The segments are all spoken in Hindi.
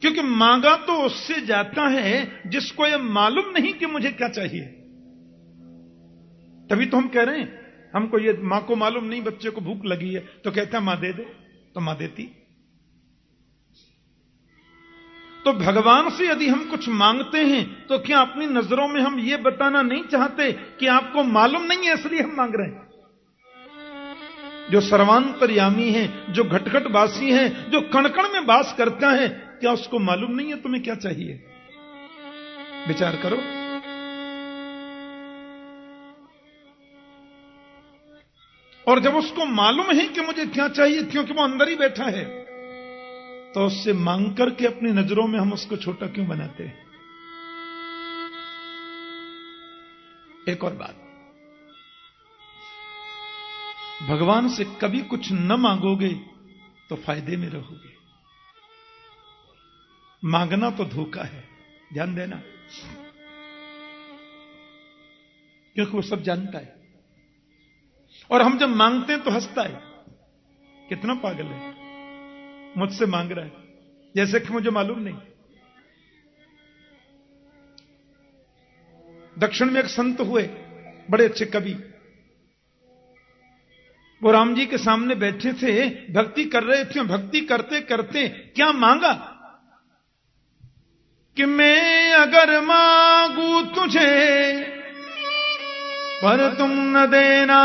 क्योंकि मांगा तो उससे जाता है जिसको यह मालूम नहीं कि मुझे क्या चाहिए। तभी तो हम कह रहे हैं, हमको ये मां को मालूम नहीं बच्चे को भूख लगी है, तो कहता मां दे दे, तो मां देती। तो भगवान से यदि हम कुछ मांगते हैं तो क्या अपनी नजरों में हम ये बताना नहीं चाहते कि आपको मालूम नहीं है इसलिए हम मांग रहे हैं? जो सर्वांतर्यामी है, जो घटघट वासी है, जो कण-कण में वास करता है, क्या उसको मालूम नहीं है तुम्हें क्या चाहिए? विचार करो। और जब उसको मालूम है कि मुझे क्या चाहिए, क्योंकि वो अंदर ही बैठा है, तो उससे मांग करके अपनी नजरों में हम उसको छोटा क्यों बनाते हैं? एक और बात, भगवान से कभी कुछ न मांगोगे तो फायदे में रहोगे। मांगना तो धोखा है, ध्यान देना, क्योंकि वो सब जानता है। और हम जब मांगते हैं तो हंसता है, कितना पागल है, मुझसे मांग रहा है जैसे कि मुझे मालूम नहीं। दक्षिण में एक संत हुए, बड़े अच्छे कवि, वो राम जी के सामने बैठे थे, भक्ति कर रहे थे। भक्ति करते करते क्या मांगा कि मैं अगर मांगू तुझे पर तुम न देना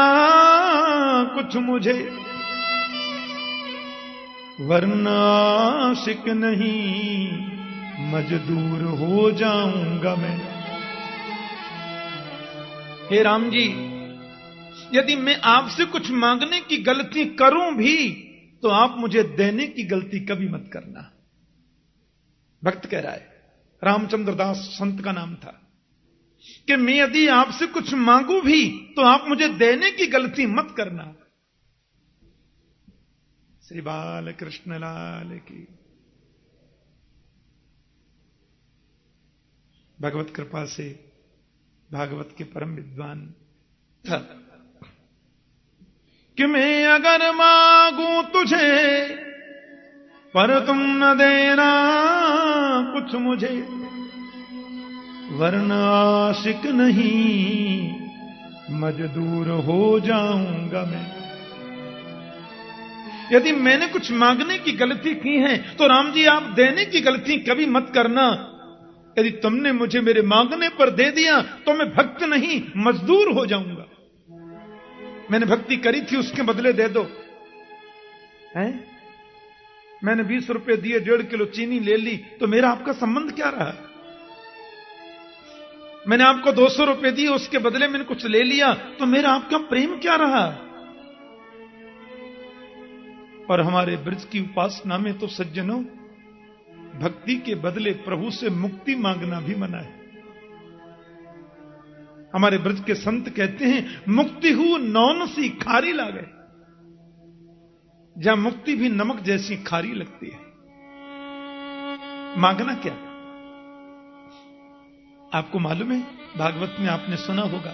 कुछ मुझे, वरना आशिक नहीं मजदूर हो जाऊंगा मैं। हे राम जी, यदि मैं आपसे कुछ मांगने की गलती करूं भी तो आप मुझे देने की गलती कभी मत करना। भक्त कह रहा है, रामचंद्र दास संत का नाम था, कि मैं यदि आपसे कुछ मांगू भी तो आप मुझे देने की गलती मत करना। श्री बाल कृष्ण लाल की। भगवत कृपा से भागवत के परम विद्वान था कि मैं अगर मांगू तुझे पर तुम न देना कुछ मुझे, वरना आशिक नहीं मजदूर हो जाऊंगा मैं। यदि मैंने कुछ मांगने की गलती की है तो राम जी आप देने की गलती कभी मत करना। यदि तुमने मुझे मेरे मांगने पर दे दिया तो मैं भक्त नहीं मजदूर हो जाऊंगा। मैंने भक्ति करी थी, उसके बदले दे दो। हैं? मैंने 20 रुपए दिए, 1.5 किलो चीनी ले ली, तो मेरा आपका संबंध क्या रहा? मैंने आपको 200 रुपए दिए, उसके बदले मैंने कुछ ले लिया, तो मेरा आपका प्रेम क्या रहा? और हमारे ब्रज की उपासना में तो सज्जनों, भक्ति के बदले प्रभु से मुक्ति मांगना भी मना है। हमारे ब्रज के संत कहते हैं, मुक्ति हु नौन सी खारी लागे। जहां मुक्ति भी नमक जैसी खारी लगती है। मांगना क्या? आपको मालूम है, भागवत में आपने सुना होगा,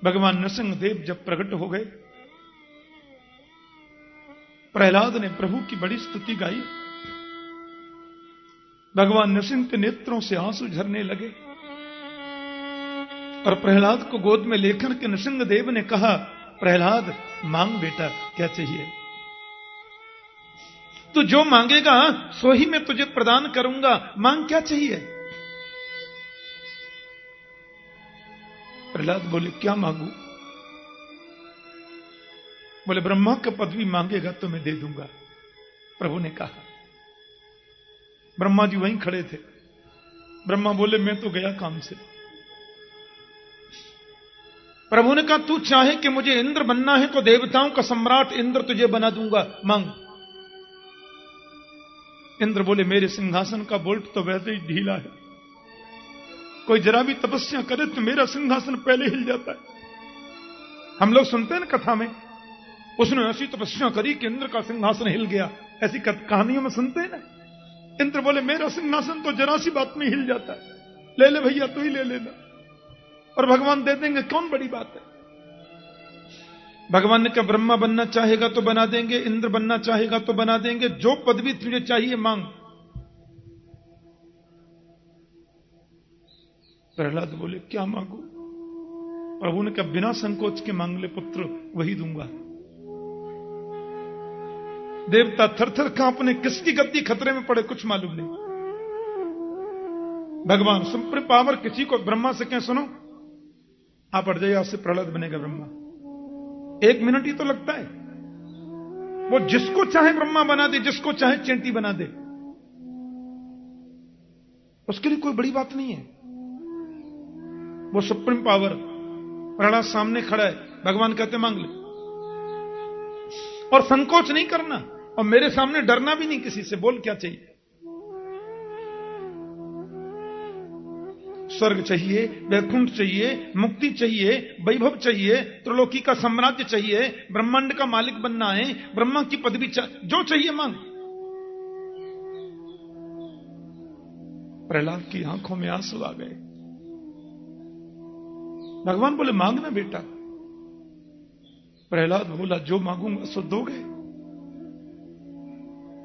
भगवान नृसिंहदेव जब प्रकट हो गए, प्रहलाद ने प्रभु की बड़ी स्तुति गाई। भगवान नृसिंह के नेत्रों से आंसू झरने लगे और प्रहलाद को गोद में लेकर के नृसिंहदेव ने कहा, प्रहलाद मांग बेटा, क्या चाहिए? तू जो मांगेगा सो ही मैं तुझे प्रदान करूंगा। मांग क्या चाहिए? प्रहलाद बोले, क्या मांगू? बोले, ब्रह्मा का पदवी मांगेगा तो मैं दे दूंगा। प्रभु ने कहा। ब्रह्मा जी वहीं खड़े थे। ब्रह्मा बोले, मैं तो गया काम से। प्रभु ने कहा, तू चाहे कि मुझे इंद्र बनना है तो देवताओं का सम्राट इंद्र तुझे बना दूंगा, मांग। इंद्र बोले, मेरे सिंहासन का बोल्ट तो वैसे ही ढीला है, कोई जरा भी तपस्या करे तो मेरा सिंहासन पहले हिल जाता है। हम लोग सुनते हैं ना कथा में, उसने ऐसी तपस्या करी कि इंद्र का सिंहासन हिल गया, ऐसी कहानियों में सुनते हैं ना। इंद्र बोले, मेरा सिंहासन तो जरा सी बात में हिल जाता है, ले ले भैया, तू ही ले लेना, और भगवान दे देंगे, कौन बड़ी बात है। भगवान ने कहा, ब्रह्मा बनना चाहेगा तो बना देंगे, इंद्र बनना चाहेगा तो बना देंगे, जो पदवी तुझे चाहिए मांग। प्रहलाद बोले क्या मांगू? प्रभु ने कहा बिना संकोच के मांग ले पुत्र, वही दूंगा। देवता थर थर कांपने, किसकी गद्दी खतरे में पड़े कुछ मालूम नहीं। भगवान सुप्रीम पावर किसी को ब्रह्मा से कहें सुनो आप हट जाइए, आपसे प्रहलाद बनेगा ब्रह्मा। 1 मिनट ही तो लगता है। वो जिसको चाहे ब्रह्मा बना दे, जिसको चाहे चेंटी बना दे, उसके लिए कोई बड़ी बात नहीं है। वो सुप्रीम पावर, प्रहलाद सामने खड़ा है, भगवान कहते मांग ले, और संकोच नहीं करना, और मेरे सामने डरना भी नहीं किसी से। बोल क्या चाहिए? स्वर्ग चाहिए, वैकुंठ चाहिए, मुक्ति चाहिए, वैभव चाहिए, त्रिलोकी का साम्राज्य चाहिए, ब्रह्मांड का मालिक बनना है, ब्रह्मा की पदवी चाहिए, जो चाहिए मांग। प्रहलाद की आंखों में आंसू आ गए। भगवान बोले मांगना बेटा। प्रहलाद बोला जो मांगूंगा सो दोगे?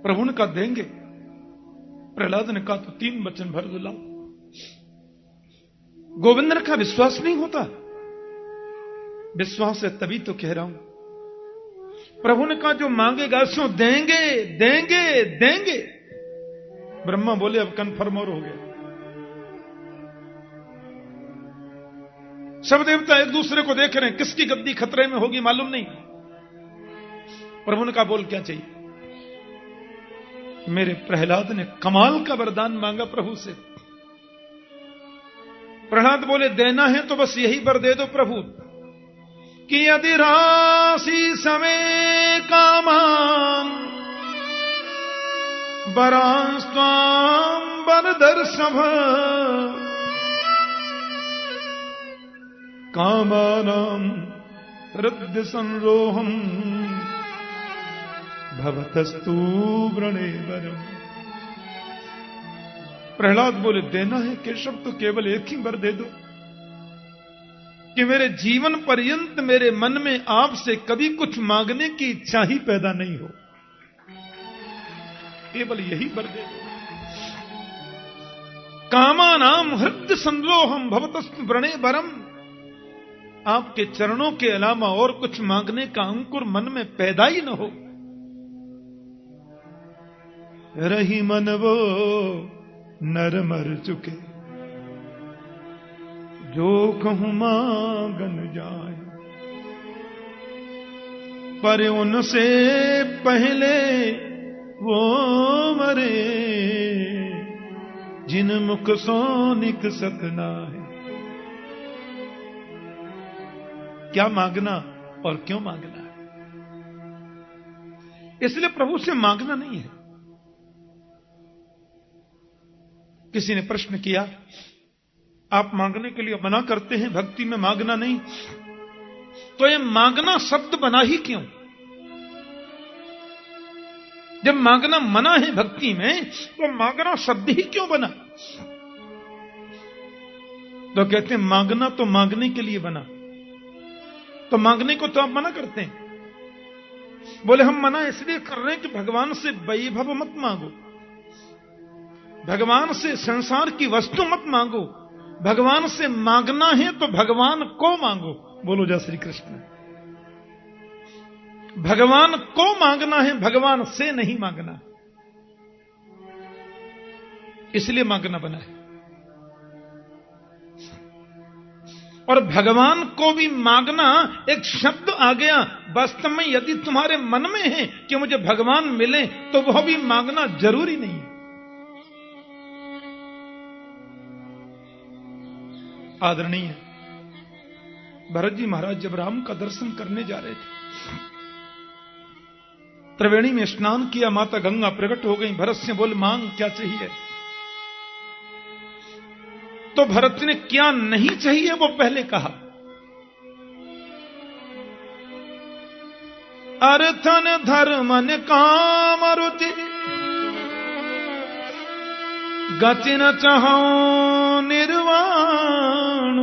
प्रभु ने कहा देंगे। प्रहलाद ने कहा तो 3 वचन भर दो लाओ। गोविंद ने कहा विश्वास नहीं होता? विश्वास है तभी तो कह रहा हूं। प्रभु ने कहा जो मांगेगा सो देंगे देंगे देंगे। ब्रह्मा बोले अब कन्फर्म और हो गया। सब देवता एक दूसरे को देख रहे हैं, किसकी गद्दी खतरे में होगी मालूम नहीं। प्रभु ने कहा बोल क्या चाहिए? मेरे प्रहलाद ने कमाल का वरदान मांगा प्रभु से। प्रहलाद बोले देना है तो बस यही वर दे दो प्रभु कि यदि राशि समय कामां वरांस्त्वां वरदर्शभ कामानां हृदय संरोहम भवतस्तु व्रणे वरम। प्रहलाद बोले देना है केशव तो केवल एक ही वर दे दो कि मेरे जीवन पर्यंत मेरे मन में आपसे कभी कुछ मांगने की इच्छा ही पैदा नहीं हो, केवल यही वर दे दो। कामानाम हृदय संलोहम भवतस्तु व्रणे वरम। आपके चरणों के अलावा और कुछ मांगने का अंकुर मन में पैदा ही न हो। रही मन वो नर मर चुके जो कहूं मांगन जाए, पर उनसे पहले वो मरे जिन मुख सो निकसत नाहि। क्या मांगना और क्यों मांगना है? इसलिए प्रभु से मांगना नहीं है। किसी ने प्रश्न किया आप मांगने के लिए मना करते हैं, भक्ति में मांगना नहीं, तो ये मांगना शब्द बना ही क्यों? जब मांगना मना है भक्ति में तो मांगना शब्द ही क्यों बना? तो कहते हैं मांगना तो मांगने के लिए बना, तो मांगने को तो आप मना करते हैं। बोले हम मना इसलिए कर रहे हैं कि भगवान से वैभव मत मांगो, भगवान से संसार की वस्तु मत मांगो, भगवान से मांगना है तो भगवान को मांगो। बोलो जय श्री कृष्ण। भगवान को मांगना है, भगवान से नहीं मांगना, इसलिए मांगना बना है। और भगवान को भी मांगना एक शब्द आ गया। वास्तव में यदि तुम्हारे मन में है कि मुझे भगवान मिले तो वह भी मांगना जरूरी नहीं है। आदरणीय भरत जी महाराज जब राम का दर्शन करने जा रहे थे, त्रिवेणी में स्नान किया, माता गंगा प्रकट हो गई। भरत से बोले मांग क्या चाहिए? तो भरत ने क्या नहीं चाहिए वो पहले कहा। अर्थन धर्मन काम रुचि गति न चाहो निर्वाण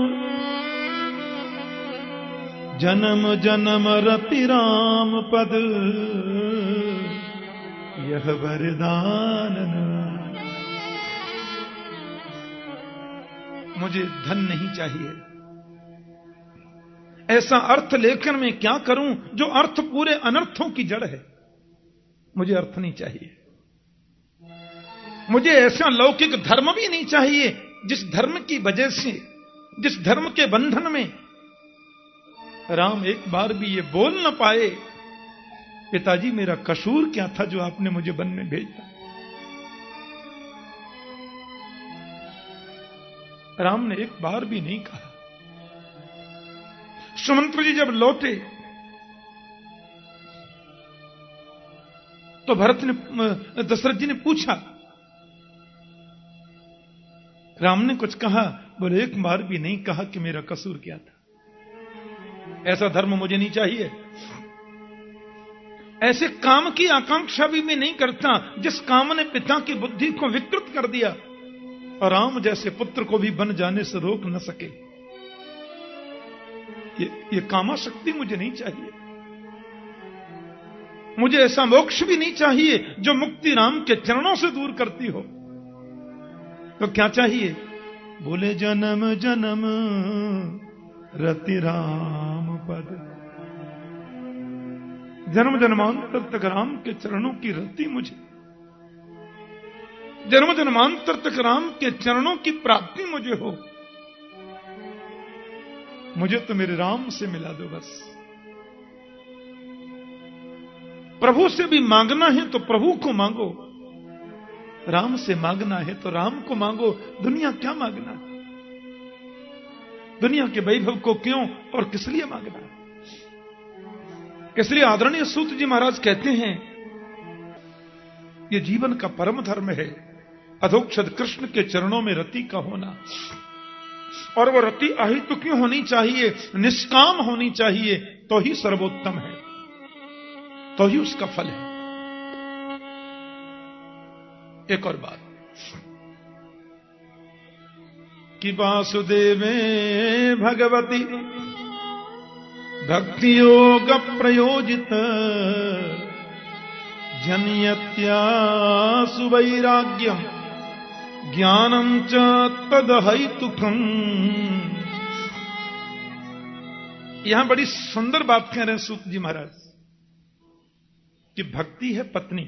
जन्म जन्म रति राम पद यह वरदान। मुझे धन नहीं चाहिए। ऐसा अर्थ लेकर मैं क्या करूं जो अर्थ पूरे अनर्थों की जड़ है। मुझे अर्थ नहीं चाहिए। मुझे ऐसा लौकिक धर्म भी नहीं चाहिए जिस धर्म की वजह से, जिस धर्म के बंधन में राम एक बार भी ये बोल न पाए, पिताजी मेरा कसूर क्या था जो आपने मुझे वन में भेजा। राम ने एक बार भी नहीं कहा। सुमंत्र जी जब लौटे तो भरत ने, दशरथ जी ने पूछा, राम ने कुछ कहा? बोले एक बार भी नहीं कहा कि मेरा कसूर क्या था। ऐसा धर्म मुझे नहीं चाहिए। ऐसे काम की आकांक्षा भी मैं नहीं करता जिस काम ने पिता की बुद्धि को विकृत कर दिया और राम जैसे पुत्र को भी बन जाने से रोक न सके। ये कामा शक्ति मुझे नहीं चाहिए। मुझे ऐसा मोक्ष भी नहीं चाहिए जो मुक्ति राम के चरणों से दूर करती हो। तो क्या चाहिए? बोले जन्म जन्म रति राम पद। जन्म जन्मांतर तक राम के चरणों की रति मुझे, जन्म जन्मांतर तक राम के चरणों की प्राप्ति मुझे हो। मुझे तो मेरे राम से मिला दो बस। प्रभु से भी मांगना है तो प्रभु को मांगो, राम से मांगना है तो राम को मांगो। दुनिया क्या मांगना है? दुनिया के वैभव को क्यों और किस लिए मांगना है? इसलिए आदरणीय सूत जी महाराज कहते हैं, यह जीवन का परम धर्म है अधोक्षज कृष्ण के चरणों में रति का होना। और वो रति अहितु क्यों होनी चाहिए? निष्काम होनी चाहिए, तो ही सर्वोत्तम है, तो ही उसका फल है। एक और बात कि वासुदेवे भगवती भक्ति योग प्रयोजित जनयत्या सुवैराग्यम ज्ञानम च तदहैतुकम। यहां बड़ी सुंदर बात कह रहे हैं सूत जी महाराज कि भक्ति है पत्नी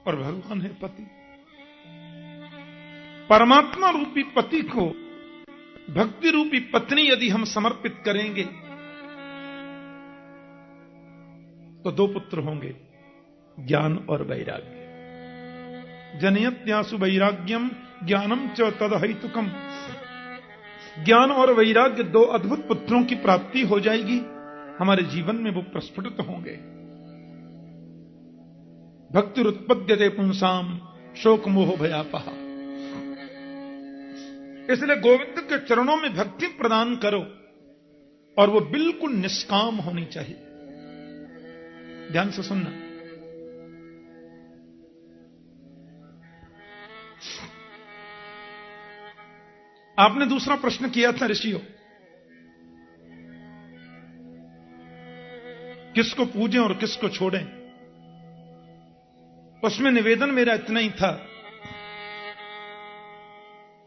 और भगवान है पति। परमात्मा रूपी पति को भक्ति रूपी पत्नी यदि हम समर्पित करेंगे तो दो पुत्र होंगे, ज्ञान और वैराग्य। जनयत्यासु वैराग्यम ज्ञानम च तदहैतुकम। ज्ञान और वैराग्य दो अद्भुत पुत्रों की प्राप्ति हो जाएगी। हमारे जीवन में वो प्रस्फुटित होंगे। भक्तिरुत्पद्यते पुंसाम शोक मोह भयापहा। इसलिए गोविंद के चरणों में भक्ति प्रदान करो और वो बिल्कुल निष्काम होनी चाहिए। ध्यान से सुनना। आपने दूसरा प्रश्न किया था ऋषियों, किसको पूजें और किसको छोड़ें। उसमें निवेदन मेरा इतना ही था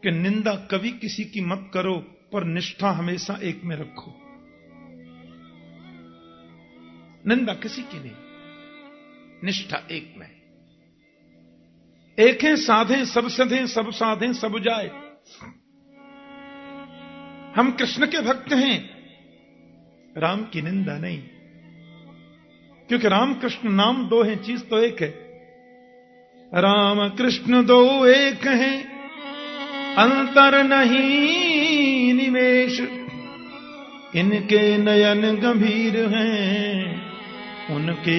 कि निंदा कभी किसी की मत करो, पर निष्ठा हमेशा एक में रखो। निंदा किसी की नहीं, निष्ठा एक में। एक है साधे सब सधे, सब साधे सब जाए। हम कृष्ण के भक्त हैं, राम की निंदा नहीं, क्योंकि राम कृष्ण नाम दो हैं, चीज तो एक है। राम कृष्ण दो एक हैं, अंतर नहीं निमेश। इनके नयन गंभीर हैं, उनके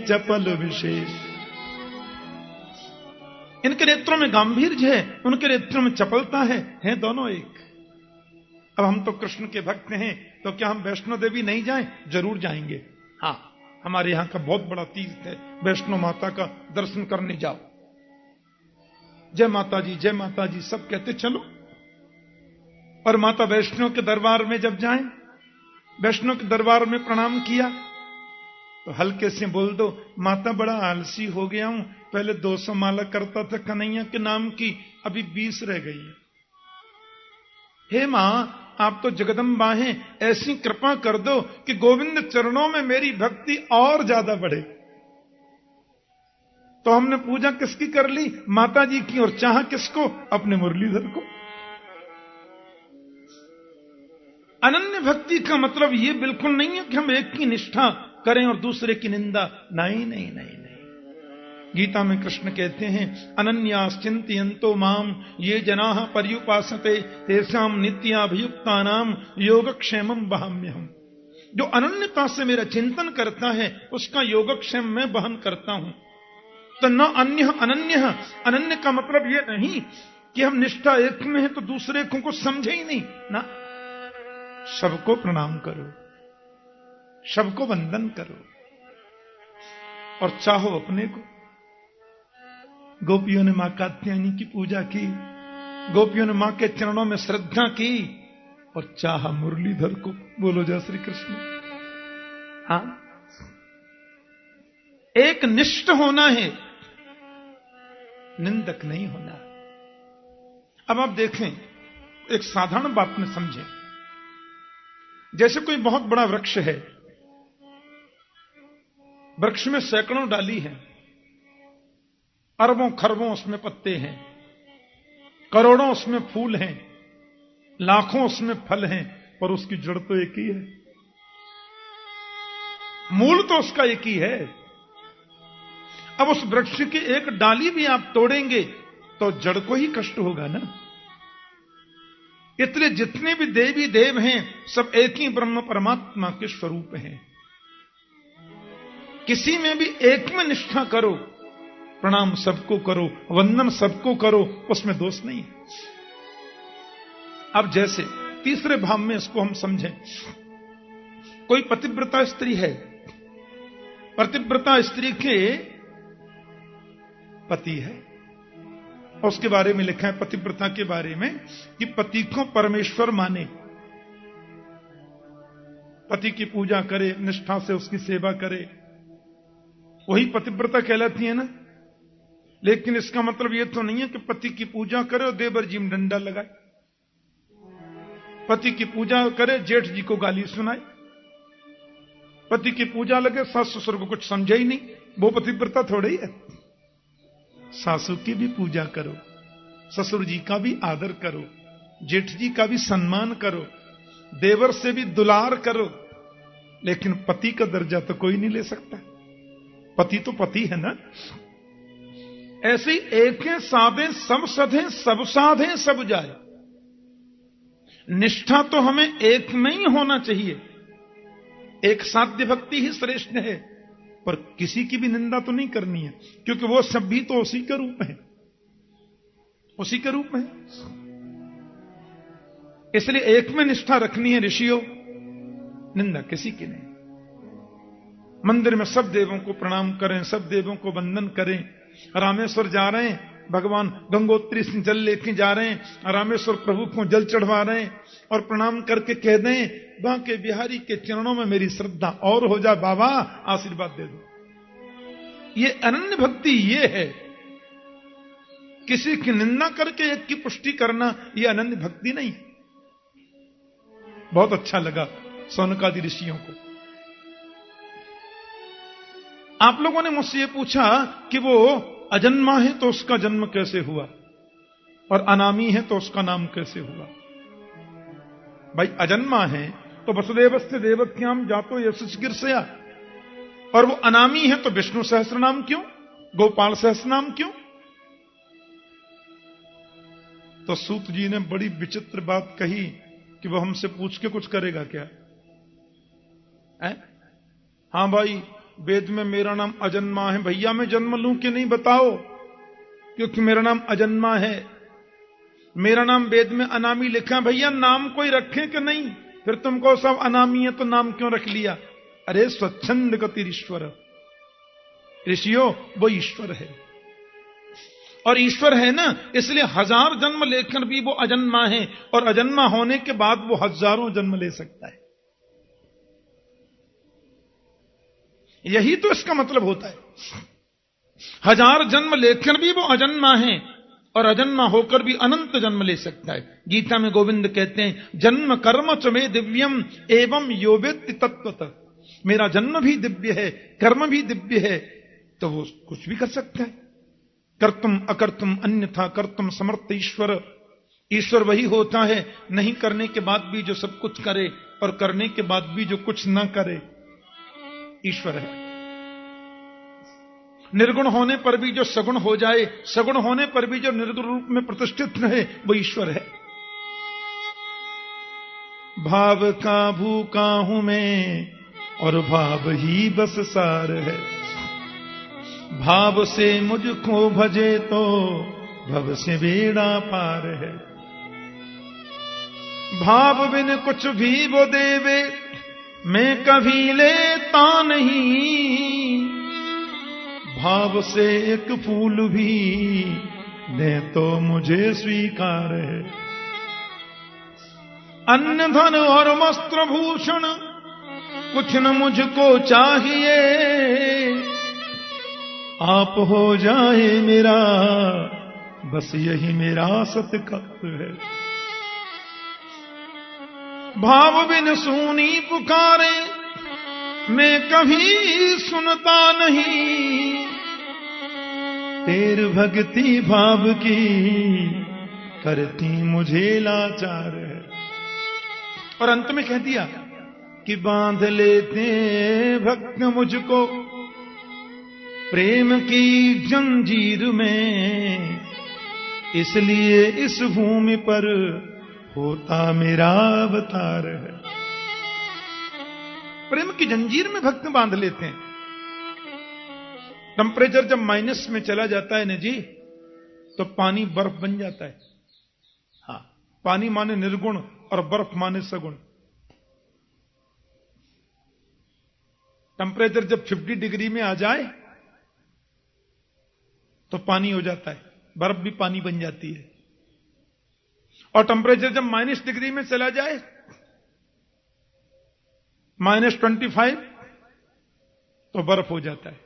चपल विशेष। इनके नेत्रों में गांभीर्य है, उनके नेत्रों में चपलता है दोनों एक। अब हम तो कृष्ण के भक्त हैं, तो क्या हम वैष्णो देवी नहीं जाएं? जरूर जाएंगे। हाँ, हमारे यहां का बहुत बड़ा तीर्थ है, वैष्णो माता का दर्शन करने जाओ। जय माता जी, जय माता जी सब कहते चलो। और माता वैष्णो के दरबार में जब जाएं, वैष्णो के दरबार में प्रणाम किया तो हल्के से बोल दो, माता बड़ा आलसी हो गया हूं, पहले 200 माला करता था कन्हैया के नाम की, अभी 20 रह गई है। हे मां, आप तो जगदम्बा हैं, ऐसी कृपा कर दो कि गोविंद चरणों में मेरी भक्ति और ज्यादा बढ़े। तो हमने पूजा किसकी कर ली? माता जी की। और चाह किसको? अपने मुरलीधर को। अनन्य भक्ति का मतलब यह बिल्कुल नहीं है कि हम एक की निष्ठा करें और दूसरे की निंदा। नहीं नहीं नहीं नहीं। गीता में कृष्ण कहते हैं, अनन्याश्चिन्तयन्तो माम ये जनाः पर्युपासते तेषां नित्याभियुक्तानां योगक्षेमं वहाम्यहम्। जो अनन्यता से मेरा चिंतन करता है उसका योगक्षेम मैं वहन करता हूं। तो न अन्य अनन्य, अनन्य का मतलब यह नहीं कि हम निष्ठा एक में है तो दूसरे को कुछ समझे ही नहीं ना। सबको प्रणाम करो, सबको वंदन करो और चाहो अपने को। गोपियों ने मां कात्यायनी की पूजा की, गोपियों ने मां के चरणों में श्रद्धा की और चाहा मुरलीधर को। बोलो जय श्री कृष्ण। हाँ, एक निष्ठ होना है, निंदक नहीं होना। अब आप देखें, एक साधारण बात में समझें। जैसे कोई बहुत बड़ा वृक्ष है, वृक्ष में सैकड़ों डाली हैं, अरबों खरबों उसमें पत्ते हैं, करोड़ों उसमें फूल हैं, लाखों उसमें फल हैं, पर उसकी जड़ तो एक ही है, मूल तो उसका एक ही है। अब उस वृक्ष की एक डाली भी आप तोड़ेंगे तो जड़ को ही कष्ट होगा ना। इसलिए जितने भी देवी देव हैं सब एक ही ब्रह्म परमात्मा के स्वरूप हैं। किसी में भी एक में निष्ठा करो, प्रणाम सबको करो, वंदन सबको करो, उसमें दोष नहीं है। अब जैसे तीसरे भाव में इसको हम समझें, कोई पतिव्रता स्त्री है, पतिव्रता स्त्री के पति है, उसके बारे में लिखा है पतिव्रता के बारे में कि पति को परमेश्वर माने, पति की पूजा करे, निष्ठा से उसकी सेवा करे, वही पतिव्रता कहलाती है ना। लेकिन इसका मतलब यह तो नहीं है कि पति की पूजा करे और देवर जी में डंडा लगाए, पति की पूजा करे जेठ जी को गाली सुनाए, पति की पूजा लगे सास ससुर को कुछ समझे ही नहीं, वो पतिव्रता थोड़ी है। सासू की भी पूजा करो, ससुर जी का भी आदर करो, जेठ जी का भी सम्मान करो, देवर से भी दुलार करो, लेकिन पति का दर्जा तो कोई नहीं ले सकता। पति तो पति है ना। ऐसे एक साधे सब सधे, सब साधे सब जाए। निष्ठा तो हमें एक में ही होना चाहिए, एक साध्य भक्ति ही श्रेष्ठ है, पर किसी की भी निंदा तो नहीं करनी है, क्योंकि वो सब भी तो उसी के रूप में है, उसी के रूप में। इसलिए एक में निष्ठा रखनी है ऋषियों, निंदा किसी की नहीं। मंदिर में सब देवों को प्रणाम करें, सब देवों को वंदन करें। रामेश्वर जा रहे हैं, भगवान गंगोत्री से जल लेके जा रहे हैं, रामेश्वर प्रभु को जल चढ़वा रहे हैं और प्रणाम करके कह दें, बांके बिहारी के चरणों में मेरी श्रद्धा और हो जाए, बाबा आशीर्वाद दे दो। ये अनन्य भक्ति ये है। किसी की निंदा करके एक की पुष्टि करना, ये अनन्य भक्ति नहीं है। बहुत अच्छा लगा सौनकादि ऋषियों को। आप लोगों ने मुझसे ये पूछा कि वो अजन्मा है तो उसका जन्म कैसे हुआ, और अनामी है तो उसका नाम कैसे हुआ। भाई अजन्मा है तो वसुदेवस्य देवक्याम जातो यशस्गिरसया, और वो अनामी है तो विष्णु सहस्त्र नाम क्यों, गोपाल सहस्त्र नाम क्यों। तो सूत जी ने बड़ी विचित्र बात कही कि वो हमसे पूछ के कुछ करेगा क्या है? हां भाई, वेद में मेरा नाम अजन्मा है, भैया मैं जन्म लूं कि नहीं बताओ, क्योंकि मेरा नाम अजन्मा है। मेरा नाम वेद में अनामी लिखा है, भैया नाम कोई रखे कि नहीं, फिर तुमको सब अनामी है तो नाम क्यों रख लिया। अरे स्वच्छंद गति ईश्वर, ऋषियों वो ईश्वर है, और ईश्वर है ना, इसलिए 1000 जन्म लेकर भी वो अजन्मा है, और अजन्मा होने के बाद वो हजारों जन्म ले सकता है। यही तो इसका मतलब होता है। 1000 जन्म लेकर भी वो अजन्मा है और अजन्मा होकर भी अनंत जन्म ले सकता है। गीता में गोविंद कहते हैं, जन्म कर्म च मे दिव्यम एवं यो वेत्ति तत्त्वतः। मेरा जन्म भी दिव्य है, कर्म भी दिव्य है, तो वो कुछ भी कर सकता है। कर्तुम अकर्तुम अन्यथा कर्तुम समर्थ ईश्वर। ईश्वर वही होता है नहीं करने के बाद भी जो सब कुछ करे और करने के बाद भी जो कुछ ना करे, ईश्वर है। निर्गुण होने पर भी जो सगुण हो जाए, सगुण होने पर भी जो निर्गुण रूप में प्रतिष्ठित रहे, वो ईश्वर है। भाव का भूखा हूं मैं और भाव ही बस सार है। भाव से मुझको भजे तो भव से बेड़ा पार है। भाव बिन कुछ भी वो देवे मैं कभी लेता नहीं। भाव से एक फूल भी दे तो मुझे स्वीकार है। अन्न धन और वस्त्र भूषण कुछ न मुझको चाहिए। आप हो जाए मेरा बस यही मेरा सत्कर्म है। भाव बिन सूनी पुकारे मैं कभी सुनता नहीं। तेर भक्ति भाव की करती मुझे लाचार है। और अंत में कह दिया कि बांध लेते भक्त मुझको प्रेम की जंजीर में। इसलिए इस भूमि पर होता मेरा अवतार है। प्रेम की जंजीर में भक्त बांध लेते हैं। टेम्परेचर जब माइनस में चला जाता है ना जी, तो पानी बर्फ बन जाता है। हाँ, पानी माने निर्गुण और बर्फ माने सगुण। टेम्परेचर जब 50 डिग्री में आ जाए तो पानी हो जाता है, बर्फ भी पानी बन जाती है। और टेम्परेचर जब -, डिग्री में चला जाए, -25, तो बर्फ हो जाता है।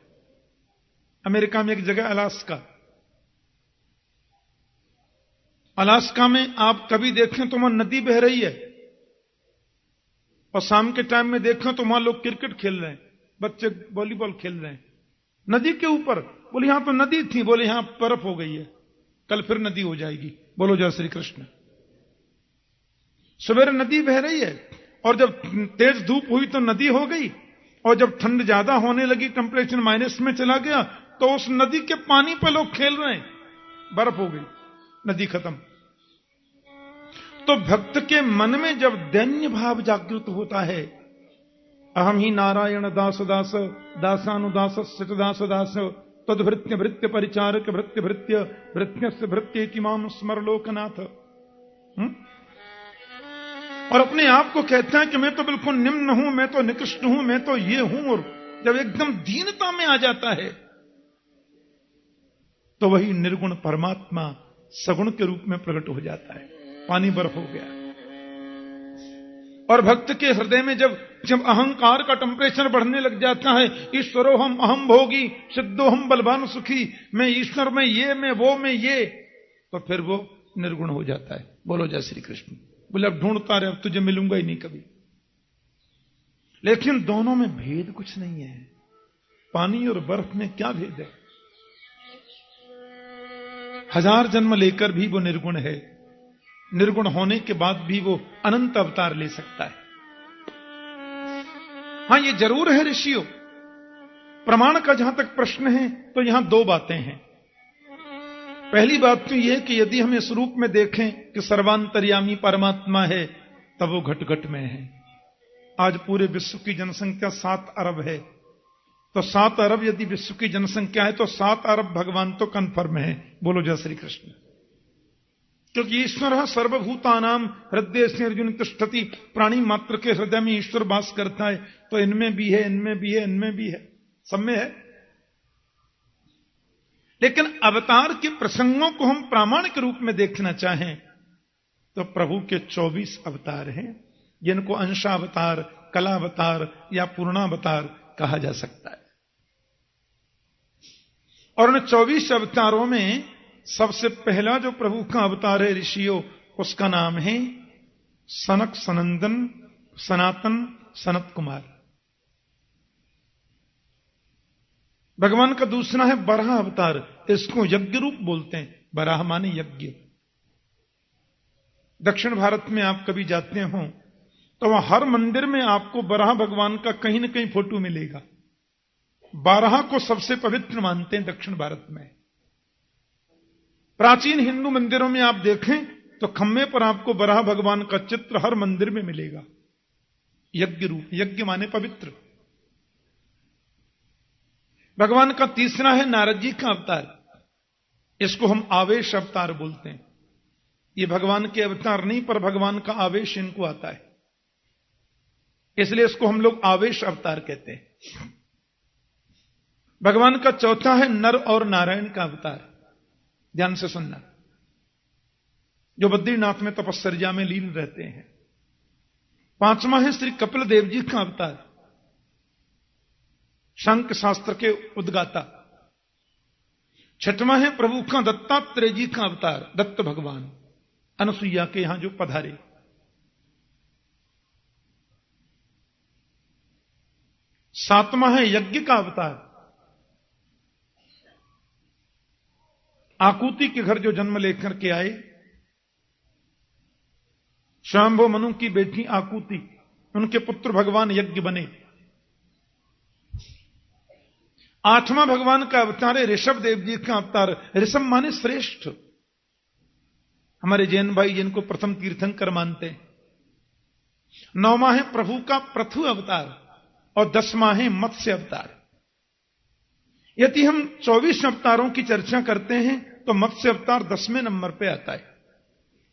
अमेरिका में एक जगह अलास्का, अलास्का में आप कभी देखें तो वहां नदी बह रही है और शाम के टाइम में देखें तो वहां लोग क्रिकेट खेल रहे हैं, बच्चे वॉलीबॉल खेल रहे हैं नदी के ऊपर। बोले यहां तो नदी थी, बोले यहां बर्फ हो गई है, कल फिर नदी हो जाएगी। बोलो जय श्री कृष्ण। सवेरे नदी बह रही है और जब तेज धूप हुई तो नदी हो गई, और जब ठंड ज्यादा होने लगी, टेम्परेचर माइनस में चला गया, तो उस नदी के पानी पे लोग खेल रहे हैं, बर्फ हो गई, नदी खत्म। तो भक्त के मन में जब दैन्य भाव जागृत होता है, अहम ही नारायण दास दास दासानुदास दास दास तद्भृत्य भृत्य परिचारक भृत्य भृत्य भृत्यस्य भृत्य किमाम स्मर लोकनाथ। और अपने आप को कहता है कि मैं तो बिल्कुल निम्न हूं, मैं तो निकृष्ट हूं, मैं तो ये हूं। और जब एकदम दीनता में आ जाता है तो वही निर्गुण परमात्मा सगुण के रूप में प्रकट हो जाता है। पानी बर्फ हो गया। और भक्त के हृदय में जब अहंकार का टेम्परेचर बढ़ने लग जाता है, ईश्वरो हम अहम भोगी सिद्धो हम बलवान सुखी, मैं ईश्वर में ये, मैं वो में ये, तो फिर वो निर्गुण हो जाता है। बोलो जय श्री कृष्ण। बोले अब ढूंढता रहे, अब तुझे मिलूंगा ही नहीं कभी। लेकिन दोनों में भेद कुछ नहीं है। पानी और बर्फ में क्या भेद है? 1000 जन्म लेकर भी वो निर्गुण है, निर्गुण होने के बाद भी वो अनंत अवतार ले सकता है। हां, ये जरूर है ऋषियों, प्रमाण का जहां तक प्रश्न है तो यहां 2 बातें हैं। पहली बात तो यह कि यदि हम इस रूप में देखें कि सर्वांतर्यामी परमात्मा है, तब वो घट घट में है। आज पूरे विश्व की जनसंख्या 7 अरब है, तो 7 अरब यदि विश्व की जनसंख्या है तो 7 अरब भगवान तो कन्फर्म है। बोलो जय श्री कृष्ण। क्योंकि ईश्वर सर्वभूतानाम हृदय से अर्जुन तिष्ठति, प्राणी मात्र के हृदय में ईश्वर वास करता है। तो इनमें भी है, इनमें भी है, इनमें भी है, सब में है। लेकिन अवतार के प्रसंगों को हम प्रामाणिक रूप में देखना चाहें तो प्रभु के 24 अवतार हैं, जिनको अंशावतार, कलावतार या पूर्णावतार कहा जा सकता है। और उन 24 अवतारों में सबसे पहला जो प्रभु का अवतार है ऋषियों, उसका नाम है सनक सनंदन सनातन सनत कुमार। भगवान का दूसरा है बराह अवतार, इसको यज्ञ रूप बोलते हैं। बराह माने यज्ञ। दक्षिण भारत में आप कभी जाते हो तो वहां हर मंदिर में आपको बराह भगवान का कहीं न कहीं फोटो मिलेगा। बारह को सबसे पवित्र मानते हैं दक्षिण भारत में। प्राचीन हिंदू मंदिरों में आप देखें तो खम्मे पर आपको बराह भगवान का चित्र हर मंदिर में मिलेगा, यज्ञ रूप। यज्ञ माने पवित्र। भगवान का तीसरा है नारद जी का अवतार, इसको हम आवेश अवतार बोलते हैं। ये भगवान के अवतार नहीं, पर भगवान का आवेश इनको आता है, इसलिए इसको हम लोग आवेश अवतार कहते हैं। भगवान का चौथा है नर और नारायण का अवतार। ध्यान से सुनना, जो बद्रीनाथ में तपस्या में लीन रहते हैं। पांचवा है श्री कपिल देव जी का अवतार, शंख शास्त्र के उद्गाता। छठवां है प्रभु का दत्तात्रेय जी का अवतार, दत्त भगवान, अनुसुईया के यहां जो पधारे। सातवां है यज्ञ का अवतार, आकुति के घर जो जन्म लेकर के आए, स्वयंभू मनु की बेटी आकुति, उनके पुत्र भगवान यज्ञ बने। आठवां भगवान का अवतार है ऋषभ देव जी का अवतार। ऋषभ माने श्रेष्ठ, हमारे जैन भाई जिनको प्रथम तीर्थंकर मानते हैं। नौवां है प्रभु का पृथु अवतार और 10वां है मत्स्य अवतार। यदि हम 24 अवतारों की चर्चा करते हैं तो मत्स्य अवतार 10वें नंबर पे आता है,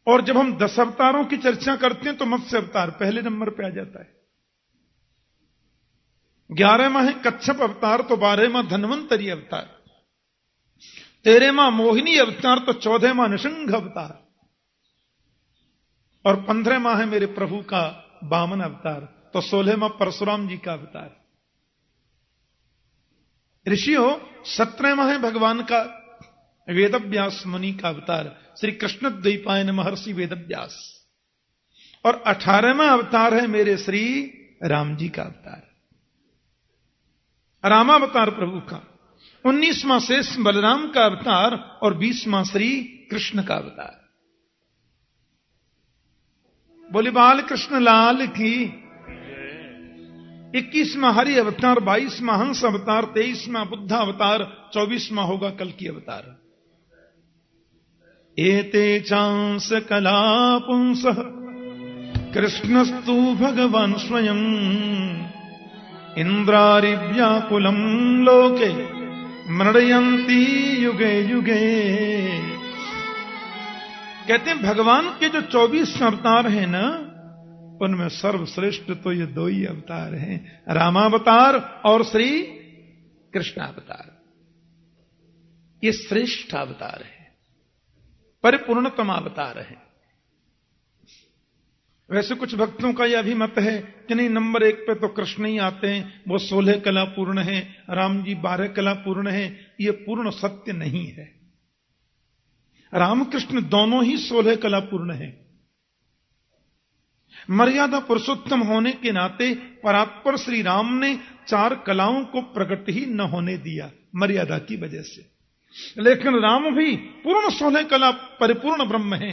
और जब हम 10 अवतारों की चर्चा करते हैं तो मत्स्य अवतार पहले नंबर पे आ जाता है। 11वां है कच्छप अवतार तो 12वां धन्वंतरी अवतार, 13वां मोहिनी अवतार तो 14वां नृसिंह अवतार, और 15वां है मेरे प्रभु का वामन अवतार तो 16वां परशुराम जी का अवतार। ऋषियों 17वां है भगवान का वेदव्यास मुनि का अवतार, श्री कृष्ण द्वैपायन महर्षि वेदव्यास, और 18वां अवतार है मेरे श्री राम जी का अवतार, रामावतार प्रभु का। 19वां शेष बलराम का अवतार और 20वां श्री कृष्ण का अवतार। बोले बाल कृष्ण लाल की। 21वां हरि अवतार, 22वां हंस अवतार, 23वां बुद्ध अवतार, 24वां होगा कल की अवतार। एते चांस कला पुंस कृष्णस्तु भगवान स्वयं इंद्रारिव्याकुलम लोके मृडयंती युगे युगे। कहते हैं भगवान के जो 24 अवतार हैं ना, उनमें सर्वश्रेष्ठ तो ये 2 ही अवतार हैं, रामावतार और श्री कृष्णावतार। ये श्रेष्ठ अवतार है, परिपूर्णतम अवतार है। वैसे कुछ भक्तों का यह अभिमत है कि नहीं, नंबर 1 पे तो कृष्ण ही आते हैं, वो 16 कला पूर्ण है, राम जी 12 कला पूर्ण है। ये पूर्ण सत्य नहीं है। रामकृष्ण दोनों ही 16 कला पूर्ण है। मर्यादा पुरुषोत्तम होने के नाते परात्पर श्री राम ने 4 कलाओं को प्रकट ही न होने दिया मर्यादा की वजह से। लेकिन राम भी पूर्ण 16 कला परिपूर्ण ब्रह्म है,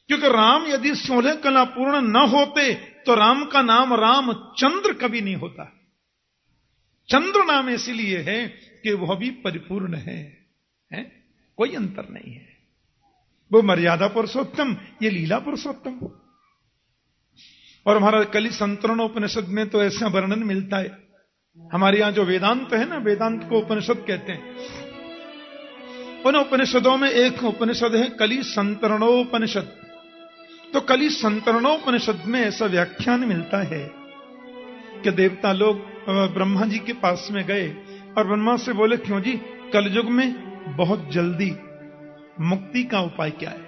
क्योंकि राम यदि 16 कला पूर्ण न होते तो राम का नाम रामचंद्र कभी नहीं होता। चंद्र नाम इसलिए है कि वह भी परिपूर्ण है? कोई अंतर नहीं है। वो मर्यादा पुरुषोत्तम, ये लीला पुरुषोत्तम। और हमारा कलि संतरणोपनिषद में तो ऐसा वर्णन मिलता है। हमारे यहां जो वेदांत है ना, वेदांत को उपनिषद कहते हैं। उन उपनिषदों में एक उपनिषद है कलि संतरणोपनिषद। तो कलि संतरणोपनिषद में ऐसा व्याख्यान मिलता है कि देवता लोग ब्रह्मा जी के पास में गए और ब्रह्मा से बोले, क्यों जी, कलयुग में बहुत जल्दी मुक्ति का उपाय क्या है?